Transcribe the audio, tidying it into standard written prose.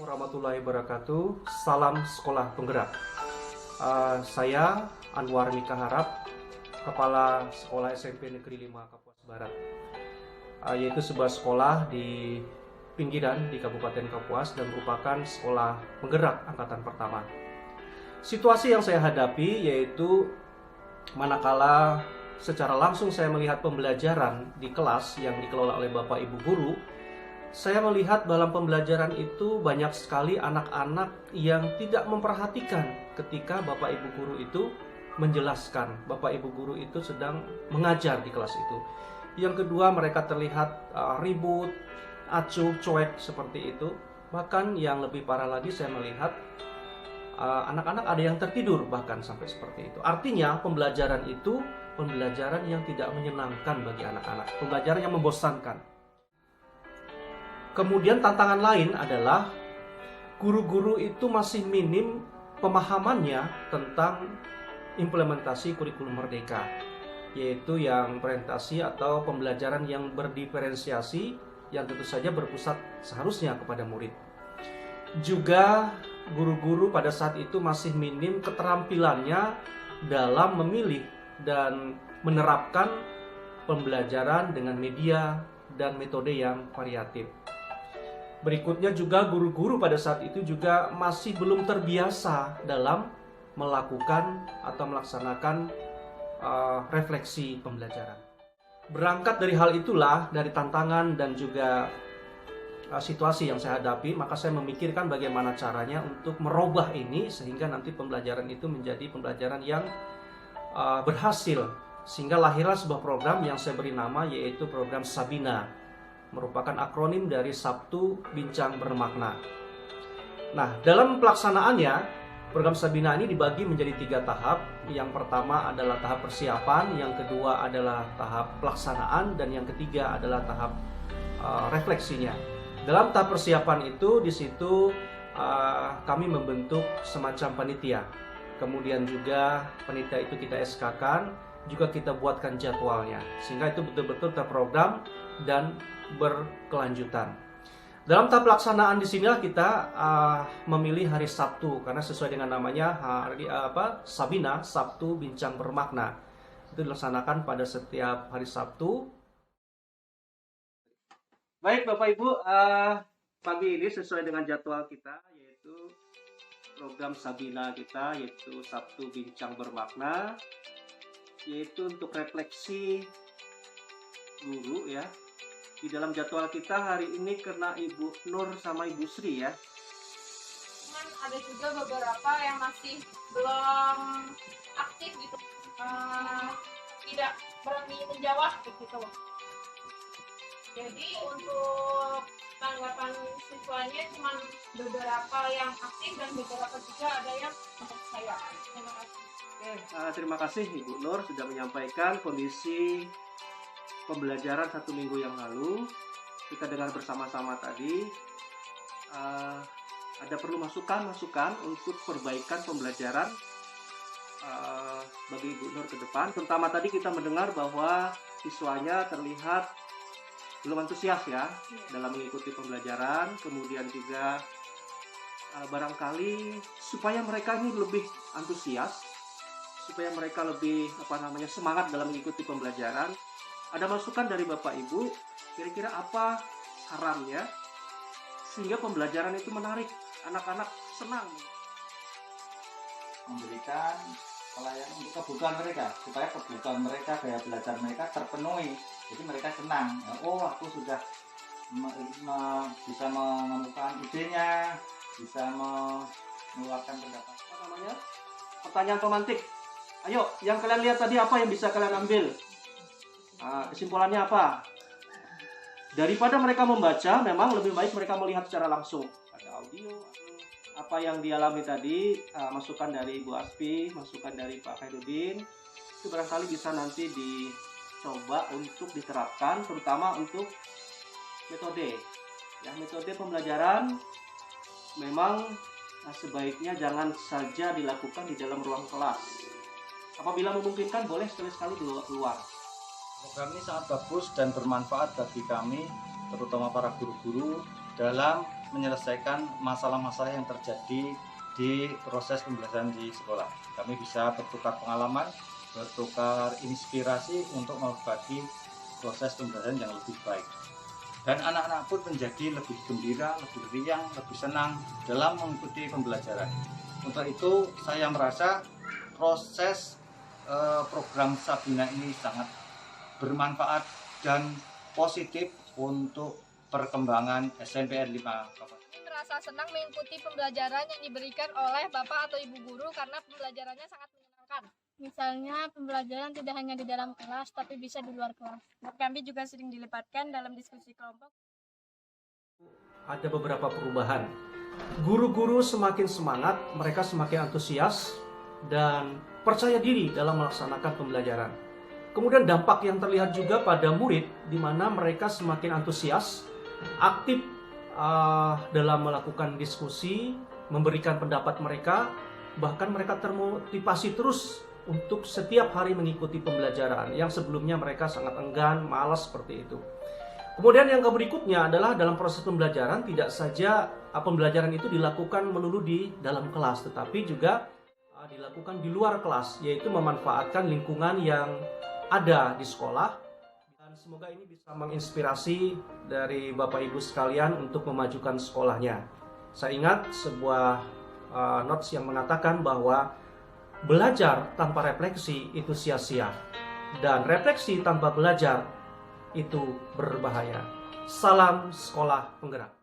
warahmatullahi wabarakatuh. Salam sekolah penggerak. Saya Anwar Mika Harap, Kepala Sekolah SMP Negeri 5 Kapuas Barat, yaitu sebuah sekolah di pinggiran di Kabupaten Kapuas dan merupakan sekolah penggerak angkatan pertama. Situasi yang saya hadapi yaitu manakala secara langsung saya melihat pembelajaran di kelas yang dikelola oleh Bapak Ibu Guru, saya melihat dalam pembelajaran itu banyak sekali anak-anak yang tidak memperhatikan ketika Bapak Ibu Guru itu menjelaskan. Bapak Ibu Guru itu sedang mengajar di kelas itu. Yang kedua, mereka terlihat ribut, acuh, cuek seperti itu. Bahkan yang lebih parah lagi saya melihat anak-anak ada yang tertidur bahkan sampai seperti itu. Artinya pembelajaran itu pembelajaran yang tidak menyenangkan bagi anak-anak, pembelajaran yang membosankan. Kemudian tantangan lain adalah guru-guru itu masih minim pemahamannya tentang implementasi kurikulum merdeka, yaitu yang presentasi atau pembelajaran yang berdiferensiasi yang tentu saja berpusat seharusnya kepada murid. Juga guru-guru pada saat itu masih minim keterampilannya dalam memilih dan menerapkan pembelajaran dengan media dan metode yang variatif. Berikutnya juga guru-guru pada saat itu juga masih belum terbiasa dalam melakukan atau melaksanakan refleksi pembelajaran. Berangkat dari hal itulah, dari tantangan dan juga situasi yang saya hadapi, maka saya memikirkan bagaimana caranya untuk merubah ini sehingga nanti pembelajaran itu menjadi pembelajaran yang berhasil. Sehingga lahirlah sebuah program yang saya beri nama yaitu program Sabina, merupakan akronim dari Sabtu Bincang Bermakna. Nah, dalam pelaksanaannya, program Sabina ini dibagi menjadi 3 tahap. Yang pertama adalah tahap persiapan, yang kedua adalah tahap pelaksanaan, dan yang ketiga adalah tahap refleksinya. Dalam tahap persiapan itu, di situ kami membentuk semacam panitia. Kemudian juga panitia itu kita SK-kan, juga kita buatkan jadwalnya, sehingga itu betul-betul terprogram dan berkelanjutan. Dalam tahap pelaksanaan di sinilah kita memilih hari Sabtu karena sesuai dengan namanya Sabina, Sabtu Bincang Bermakna. Itu dilaksanakan pada setiap hari Sabtu. Baik Bapak Ibu, pagi ini sesuai dengan jadwal kita yaitu program Sabina kita yaitu Sabtu Bincang Bermakna, yaitu untuk refleksi guru ya. Di dalam jadwal kita hari ini kena Ibu Nur sama Ibu Sri ya. Cuman ada juga beberapa yang masih belum aktif gitu, tidak berani menjawab gitu. Jadi untuk tanggapan siswanya cuma beberapa yang aktif dan beberapa juga ada yang untuk saya. Terima kasih. Oke, terima kasih Ibu Nur sudah menyampaikan kondisi pembelajaran 1 minggu yang lalu. Kita dengar bersama-sama tadi ada perlu masukan untuk perbaikan pembelajaran bagi Ibu Nur ke depan. Terutama tadi kita mendengar bahwa siswanya terlihat belum antusias ya dalam mengikuti pembelajaran. Kemudian juga barangkali supaya mereka ini lebih antusias, supaya mereka lebih semangat dalam mengikuti pembelajaran. Ada masukan dari Bapak Ibu, kira-kira apa sarannya sehingga pembelajaran itu menarik, anak-anak senang? Memberikan pelayanan untuk kebutuhan mereka, supaya kebutuhan mereka, gaya belajar mereka terpenuhi. Jadi mereka senang, oh aku sudah bisa menemukan idenya, bisa mengeluarkan pendapat. Pertanyaan pemantik. Ayo, yang kalian lihat tadi apa yang bisa kalian ambil? Kesimpulannya apa? Daripada mereka membaca, memang lebih baik mereka melihat secara langsung. Ada audio, apa yang dialami tadi, masukan dari Ibu Aspi, masukan dari Pak Khairuddin, itu barangkali bisa nanti dicoba untuk diterapkan, terutama untuk metode. Ya, metode pembelajaran memang sebaiknya jangan saja dilakukan di dalam ruang kelas. Apabila memungkinkan, boleh sekali-sekali keluar. Program ini sangat bagus dan bermanfaat bagi kami, terutama para guru-guru, dalam menyelesaikan masalah-masalah yang terjadi di proses pembelajaran di sekolah. Kami bisa bertukar pengalaman, bertukar inspirasi untuk berbagi proses pembelajaran yang lebih baik. Dan anak-anak pun menjadi lebih gembira, lebih riang, lebih senang dalam mengikuti pembelajaran. Untuk itu saya merasa proses program Sabina ini sangat bermanfaat dan positif untuk perkembangan SMPN 5 Kabupaten. Merasa senang mengikuti pembelajaran yang diberikan oleh Bapak atau Ibu guru karena pembelajarannya sangat menyenangkan. Misalnya pembelajaran tidak hanya di dalam kelas, tapi bisa di luar kelas. Kami juga sering dilibatkan dalam diskusi kelompok. Ada beberapa perubahan. Guru-guru semakin semangat, mereka semakin antusias dan percaya diri dalam melaksanakan pembelajaran. Kemudian dampak yang terlihat juga pada murid, di mana mereka semakin antusias, aktif dalam melakukan diskusi, memberikan pendapat mereka, bahkan mereka termotivasi terus untuk setiap hari mengikuti pembelajaran yang sebelumnya mereka sangat enggan, malas seperti itu. Kemudian yang berikutnya adalah dalam proses pembelajaran tidak saja pembelajaran itu dilakukan melulu di dalam kelas, tetapi juga dilakukan di luar kelas, yaitu memanfaatkan lingkungan yang ada di sekolah. Dan semoga ini bisa menginspirasi dari Bapak Ibu sekalian untuk memajukan sekolahnya. Saya ingat sebuah notes yang mengatakan bahwa belajar tanpa refleksi itu sia-sia, dan refleksi tanpa belajar itu berbahaya. Salam sekolah penggerak.